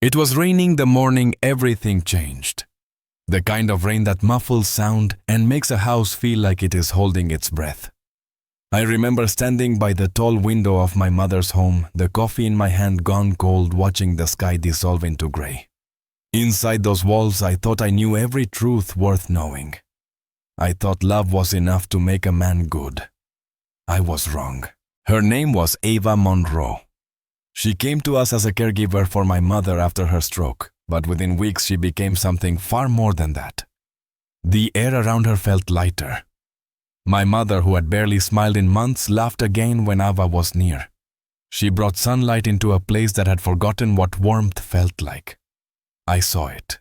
It was raining the morning everything changed. The kind of rain that muffles sound and makes a house feel like it is holding its breath. I remember standing by the tall window of my mother's home, the coffee in my hand gone cold, watching the sky dissolve into gray. Inside those walls, I thought I knew every truth worth knowing. I thought love was enough to make a man good. I was wrong. Her name was Ava Monroe. She came to us as a caregiver for my mother after her stroke, but within weeks she became something far more than that. The air around her felt lighter. My mother, who had barely smiled in months, laughed again when Ava was near. She brought sunlight into a place that had forgotten what warmth felt like. I saw it.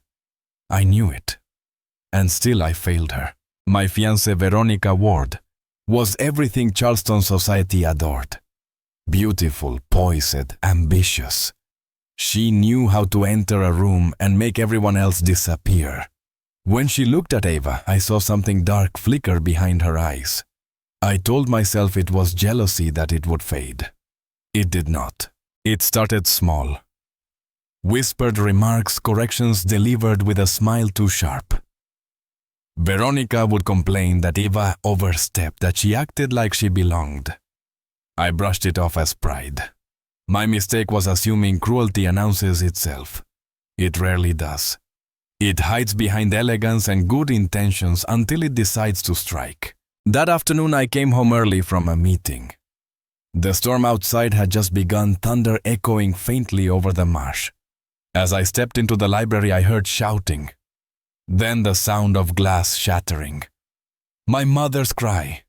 I knew it. And still I failed her. My fiancée Veronica Ward was everything Charleston society adored. Beautiful, poised, ambitious. She knew how to enter a room and make everyone else disappear. When she looked at Ava, I saw something dark flicker behind her eyes. I told myself it was jealousy, that it would fade. It did not. It started small. Whispered remarks, corrections delivered with a smile too sharp. Veronica would complain that Ava overstepped, that she acted like she belonged. I brushed it off as pride. My mistake was assuming cruelty announces itself. It rarely does. It hides behind elegance and good intentions until it decides to strike. That afternoon I came home early from a meeting. The storm outside had just begun, thunder echoing faintly over the marsh. As I stepped into the library, I heard shouting. Then the sound of glass shattering. My mother's cry.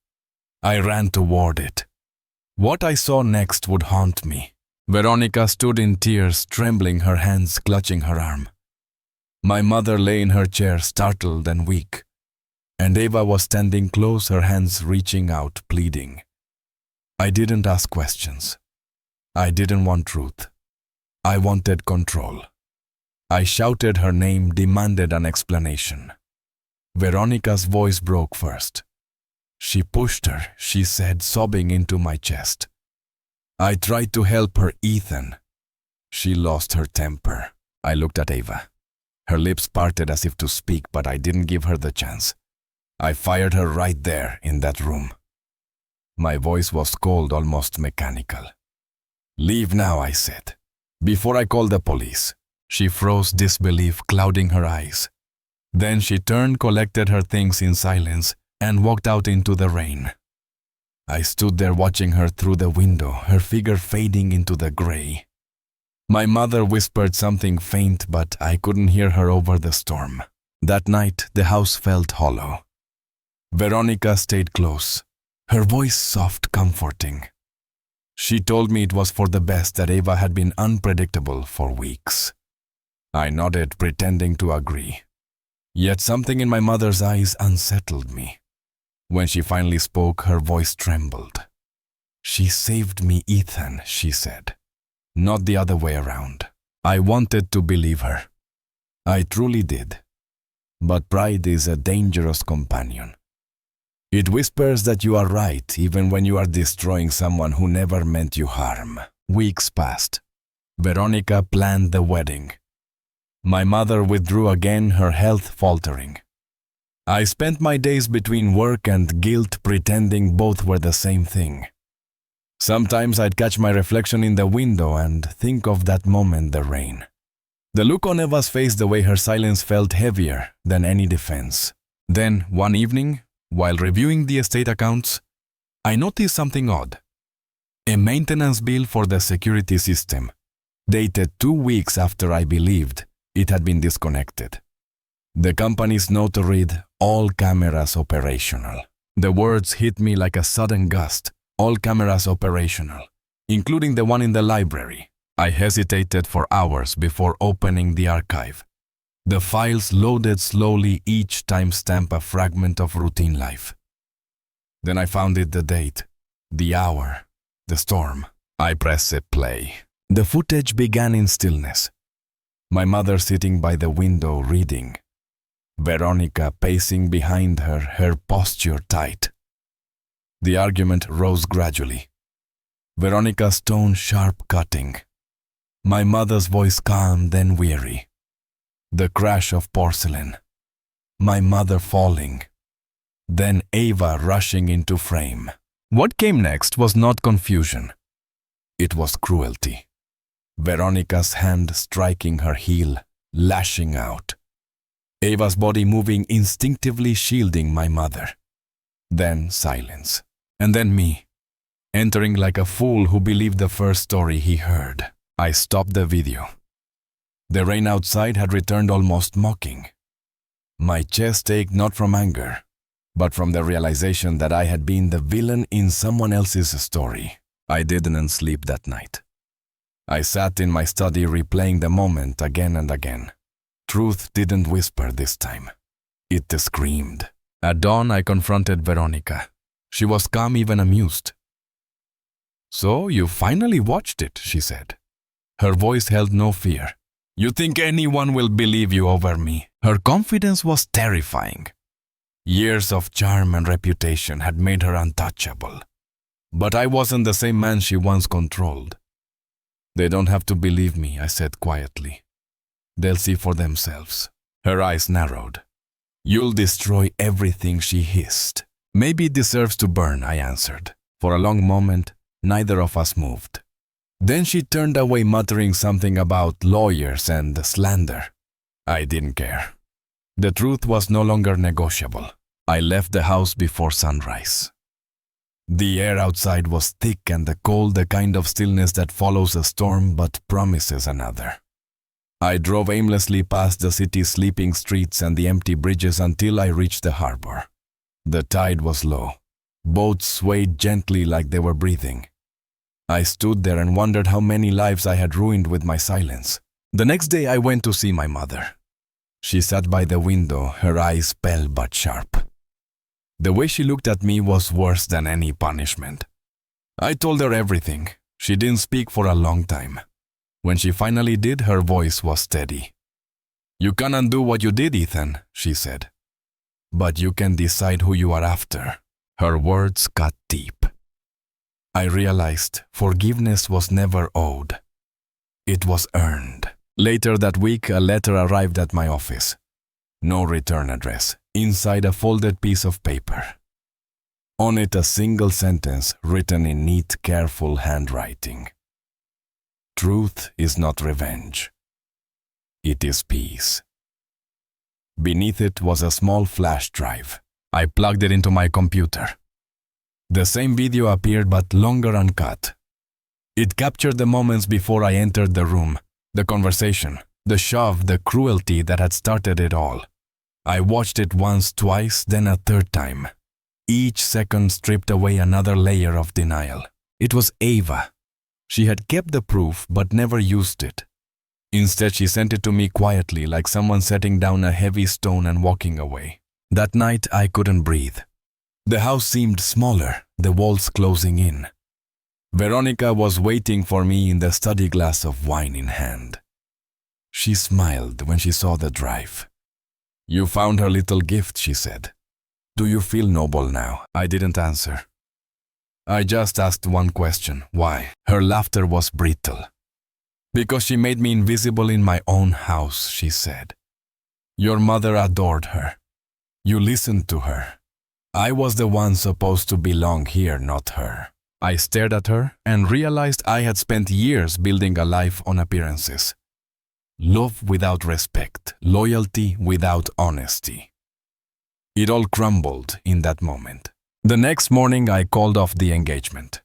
I ran toward it. What I saw next would haunt me. Veronica stood in tears, trembling, her hands clutching her arm. My mother lay in her chair, startled and weak. And Ava was standing close, her hands reaching out, pleading. I didn't ask questions. I didn't want truth. I wanted control. I shouted her name, demanded an explanation. Veronica's voice broke first. She pushed her, she said, sobbing into my chest. I tried to help her, Ethan. She lost her temper. I looked at Ava. Her lips parted as if to speak, but I didn't give her the chance. I fired her right there in that room. My voice was cold, almost mechanical. Leave now, I said, before I call the police. She froze, disbelief clouding her eyes. Then she turned, collected her things in silence, and walked out into the rain. I stood there watching her through the window, her figure fading into the gray. My mother whispered something faint, but I couldn't hear her over the storm. That night, the house felt hollow. Veronica stayed close, her voice soft, comforting. She told me it was for the best that Ava had been unpredictable for weeks. I nodded, pretending to agree. Yet something in my mother's eyes unsettled me. When she finally spoke, her voice trembled. She saved me, Ethan, she said. Not the other way around. I wanted to believe her. I truly did. But pride is a dangerous companion. It whispers that you are right even when you are destroying someone who never meant you harm. Weeks passed. Veronica planned the wedding. My mother withdrew again, her health faltering. I spent my days between work and guilt, pretending both were the same thing. Sometimes I'd catch my reflection in the window and think of that moment, the rain. The look on Eva's face, the way her silence felt heavier than any defense. Then, one evening, while reviewing the estate accounts, I noticed something odd. A maintenance bill for the security system, dated 2 weeks after I believed it had been disconnected. The company's note read, "All cameras operational." The words hit me like a sudden gust. All cameras operational, including the one in the library. I hesitated for hours before opening the archive. The files loaded slowly, each timestamp a fragment of routine life. Then I found it, the date, the hour, the storm. I pressed play. The footage began in stillness. My mother sitting by the window reading. Veronica pacing behind her, her posture tight. The argument rose gradually. Veronica's tone sharp, cutting. My mother's voice calm, then weary. The crash of porcelain. My mother falling. Then Ava rushing into frame. What came next was not confusion. It was cruelty. Veronica's hand striking her heel, lashing out. Ava's body moving instinctively, shielding my mother. Then silence. And then me, entering like a fool who believed the first story he heard. I stopped the video. The rain outside had returned almost mocking. My chest ached not from anger, but from the realization that I had been the villain in someone else's story. I didn't sleep that night. I sat in my study replaying the moment again and again. Truth didn't whisper this time. It screamed. At dawn, I confronted Veronica. She was calm, even amused. "So you finally watched it," she said. Her voice held no fear. "You think anyone will believe you over me?" Her confidence was terrifying. Years of charm and reputation had made her untouchable. But I wasn't the same man she once controlled. "They don't have to believe me," I said quietly. "They'll see for themselves." Her eyes narrowed. "You'll destroy everything," she hissed. "Maybe it deserves to burn," I answered. For a long moment, neither of us moved. Then she turned away, muttering something about lawyers and slander. I didn't care. The truth was no longer negotiable. I left the house before sunrise. The air outside was thick and the cold, the kind of stillness that follows a storm but promises another. I drove aimlessly past the city's sleeping streets and the empty bridges until I reached the harbor. The tide was low. Boats swayed gently like they were breathing. I stood there and wondered how many lives I had ruined with my silence. The next day I went to see my mother. She sat by the window, her eyes pale but sharp. The way she looked at me was worse than any punishment. I told her everything. She didn't speak for a long time. When she finally did, her voice was steady. "You can undo what you did, Ethan," she said. "But you can decide who you are after." Her words cut deep. I realized forgiveness was never owed. It was earned. Later that week, a letter arrived at my office. No return address. Inside a folded piece of paper. On it a single sentence written in neat, careful handwriting. "Truth is not revenge. It is peace." Beneath it was a small flash drive. I plugged it into my computer. The same video appeared but longer uncut. It captured the moments before I entered the room, the conversation, the shove, the cruelty that had started it all. I watched it once, twice, then a third time. Each second stripped away another layer of denial. It was Ava. She had kept the proof but never used it. Instead, she sent it to me quietly, like someone setting down a heavy stone and walking away. That night, I couldn't breathe. The house seemed smaller, the walls closing in. Veronica was waiting for me in the study, glass of wine in hand. She smiled when she saw the drive. "You found her little gift," she said. "Do you feel noble now?" I didn't answer. I just asked one question: why? Her laughter was brittle. "Because she made me invisible in my own house," she said. "Your mother adored her. You listened to her. I was the one supposed to belong here, not her." I stared at her and realized I had spent years building a life on appearances. Love without respect, loyalty without honesty. It all crumbled in that moment. The next morning, I called off the engagement.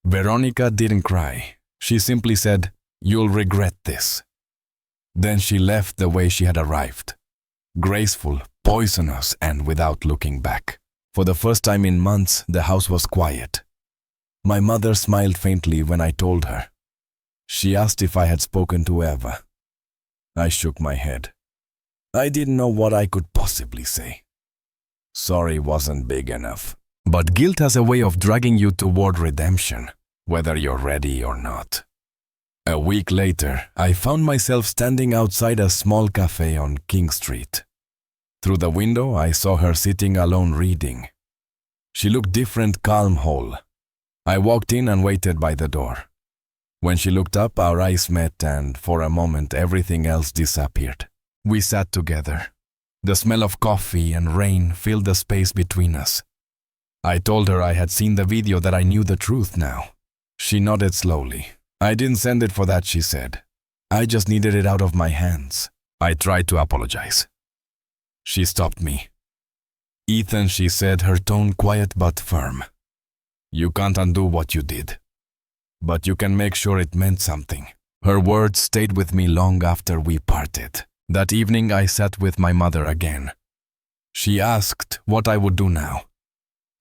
Veronica didn't cry. She simply said, "You'll regret this." Then she left the way she had arrived. Graceful, poisonous, and without looking back. For the first time in months, the house was quiet. My mother smiled faintly when I told her. She asked if I had spoken to Eva. I shook my head. I didn't know what I could possibly say. Sorry wasn't big enough. But guilt has a way of dragging you toward redemption, whether you're ready or not. A week later, I found myself standing outside a small cafe on King Street. Through the window, I saw her sitting alone reading. She looked different, calm, whole. I walked in and waited by the door. When she looked up, our eyes met, and for a moment everything else disappeared. We sat together. The smell of coffee and rain filled the space between us. I told her I had seen the video, that I knew the truth now. She nodded slowly. I didn't send it for that, she said. I just needed it out of my hands. I tried to apologize. She stopped me. Ethan, she said, her tone quiet but firm. You can't undo what you did, but you can make sure it meant something. Her words stayed with me long after we parted. That evening I sat with my mother again. She asked what I would do now.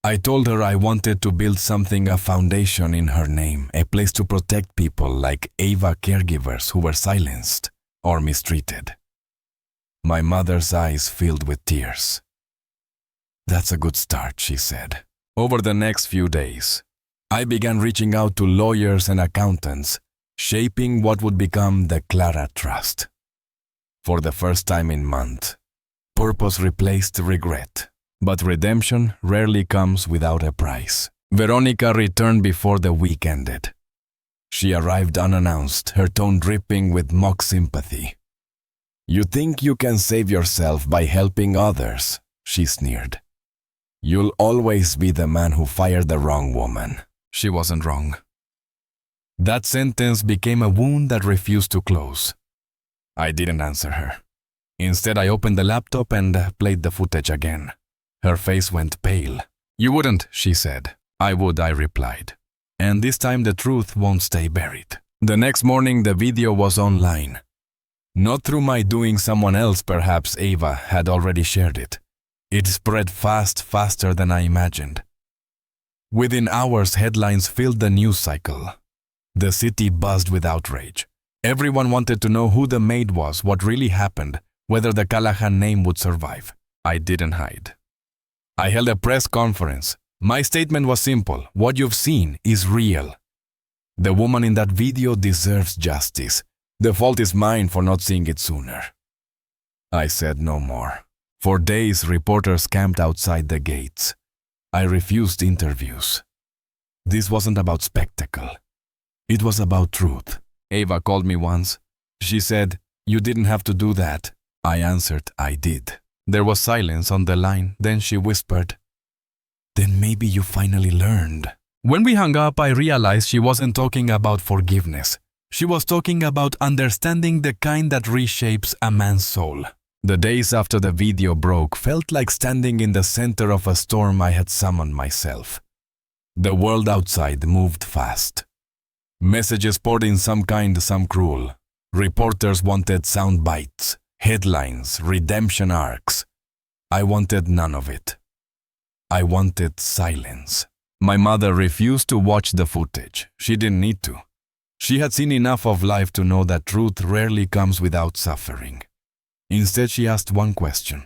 I told her I wanted to build something, a foundation in her name, a place to protect people like Ava caregivers who were silenced or mistreated. My mother's eyes filled with tears. That's a good start, she said. Over the next few days, I began reaching out to lawyers and accountants, shaping what would become the Clara Trust. For the first time in months, purpose replaced regret. But redemption rarely comes without a price. Veronica returned before the week ended. She arrived unannounced, her tone dripping with mock sympathy. You think you can save yourself by helping others, she sneered. You'll always be the man who fired the wrong woman. She wasn't wrong. That sentence became a wound that refused to close. I didn't answer her. Instead, I opened the laptop and played the footage again. Her face went pale. You wouldn't, she said. I would, I replied. And this time the truth won't stay buried. The next morning the video was online. Not through my doing, someone else, perhaps Ava, had already shared it. It spread fast, faster than I imagined. Within hours, headlines filled the news cycle. The city buzzed with outrage. Everyone wanted to know who the maid was, what really happened, whether the Callahan name would survive. I didn't hide. I held a press conference. My statement was simple. What you've seen is real. The woman in that video deserves justice. The fault is mine for not seeing it sooner. I said no more. For days, reporters camped outside the gates. I refused interviews. This wasn't about spectacle. It was about truth. Ava called me once. She said, "You didn't have to do that." I answered, "I did." There was silence on the line. Then she whispered, "Then maybe you finally learned." When we hung up, I realized she wasn't talking about forgiveness. She was talking about understanding, the kind that reshapes a man's soul. The days after the video broke felt like standing in the center of a storm I had summoned myself. The world outside moved fast. Messages poured in, some kind, some cruel. Reporters wanted sound bites, headlines, redemption arcs. I wanted none of it. I wanted silence. My mother refused to watch the footage. She didn't need to. She had seen enough of life to know that truth rarely comes without suffering. Instead, she asked one question.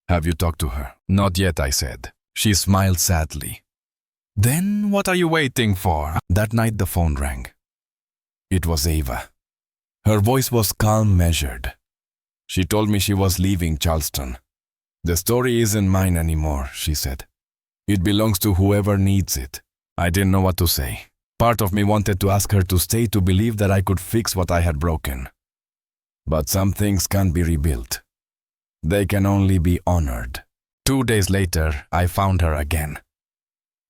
"Have you talked to her?" "Not yet," I said. She smiled sadly. "Then what are you waiting for?" That night the phone rang. It was Ava. Her voice was calm, measured. She told me she was leaving Charleston. "The story isn't mine anymore," she said. "It belongs to whoever needs it." I didn't know what to say. Part of me wanted to ask her to stay, to believe that I could fix what I had broken. But some things can't be rebuilt. They can only be honored. 2 days later, I found her again.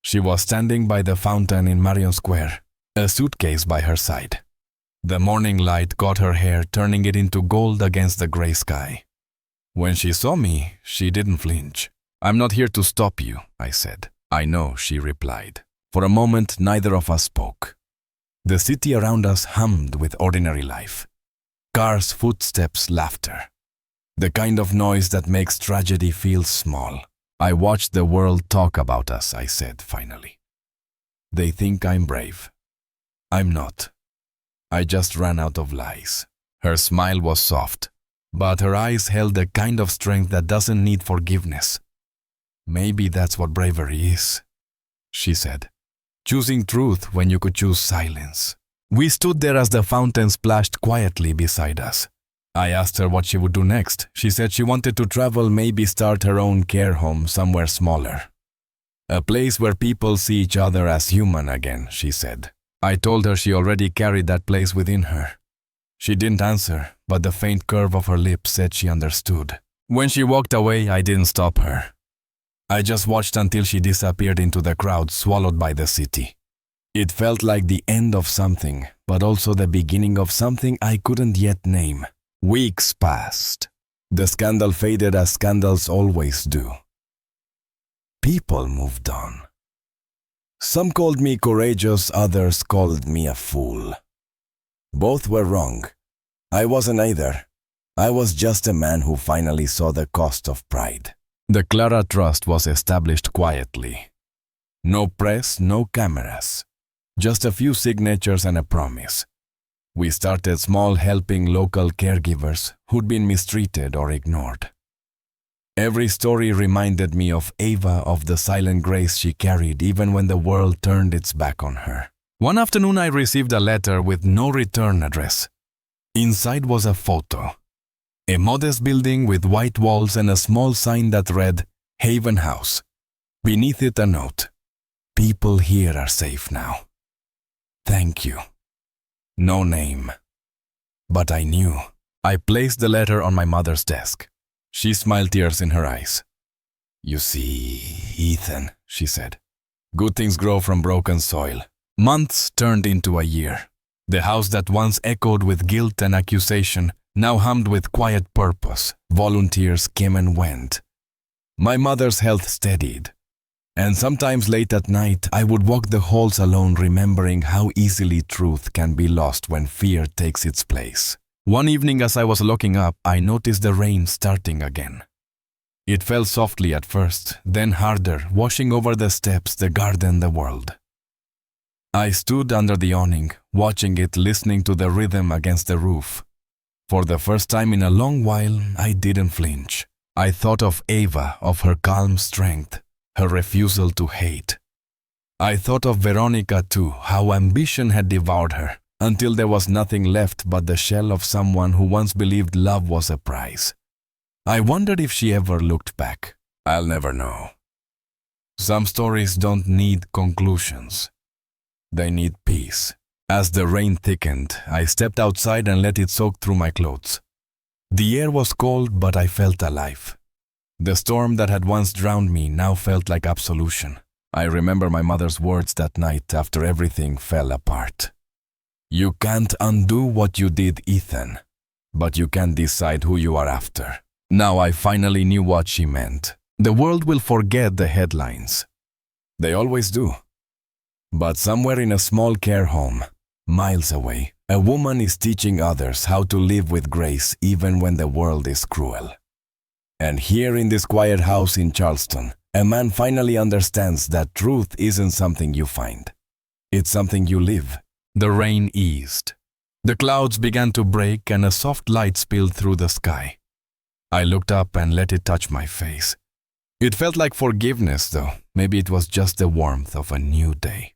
She was standing by the fountain in Marion Square, a suitcase by her side. The morning light caught her hair, turning it into gold against the gray sky. When she saw me, she didn't flinch. "I'm not here to stop you," I said. "I know," she replied. For a moment, neither of us spoke. The city around us hummed with ordinary life. Cars, footsteps, laughter. The kind of noise that makes tragedy feel small. "I watched the world talk about us," I said finally. "They think I'm brave. I'm not. I just ran out of lies." Her smile was soft, but her eyes held the kind of strength that doesn't need forgiveness. "Maybe that's what bravery is," she said. "Choosing truth when you could choose silence." We stood there as the fountain splashed quietly beside us. I asked her what she would do next. She said she wanted to travel, maybe start her own care home somewhere smaller. "A place where people see each other as human again," she said. I told her she already carried that place within her. She didn't answer, but the faint curve of her lips said she understood. When she walked away, I didn't stop her. I just watched until she disappeared into the crowd, swallowed by the city. It felt like the end of something, but also the beginning of something I couldn't yet name. Weeks passed. The scandal faded as scandals always do. People moved on. Some called me courageous, others called me a fool. Both were wrong. I wasn't either. I was just a man who finally saw the cost of pride. The Clara Trust was established quietly. No press, no cameras. Just a few signatures and a promise. We started small, helping local caregivers who'd been mistreated or ignored. Every story reminded me of Ava, of the silent grace she carried even when the world turned its back on her. One afternoon I received a letter with no return address. Inside was a photo. A modest building with white walls and a small sign that read, Haven House. Beneath it a note. People here are safe now. Thank you. No name. But I knew. I placed the letter on my mother's desk. She smiled, tears in her eyes. You see, Ethan, she said. Good things grow from broken soil. Months turned into a year. The house that once echoed with guilt and accusation now hummed with quiet purpose. Volunteers came and went. My mother's health steadied. And sometimes late at night, I would walk the halls alone, remembering how easily truth can be lost when fear takes its place. One evening as I was looking up, I noticed the rain starting again. It fell softly at first, then harder, washing over the steps, the garden, the world. I stood under the awning, watching it, listening to the rhythm against the roof. For the first time in a long while, I didn't flinch. I thought of Ava, of her calm strength, her refusal to hate. I thought of Veronica too, how ambition had devoured her, until there was nothing left but the shell of someone who once believed love was a prize. I wondered if she ever looked back. I'll never know. Some stories don't need conclusions. They need peace. As the rain thickened, I stepped outside and let it soak through my clothes. The air was cold, but I felt alive. The storm that had once drowned me now felt like absolution. I remember my mother's words that night after everything fell apart. You can't undo what you did, Ethan, but you can decide who you are after. Now I finally knew what she meant. The world will forget the headlines. They always do. But somewhere in a small care home, miles away, a woman is teaching others how to live with grace even when the world is cruel. And here in this quiet house in Charleston, a man finally understands that truth isn't something you find. It's something you live. The rain eased. The clouds began to break and a soft light spilled through the sky. I looked up and let it touch my face. It felt like forgiveness, though. Maybe it was just the warmth of a new day.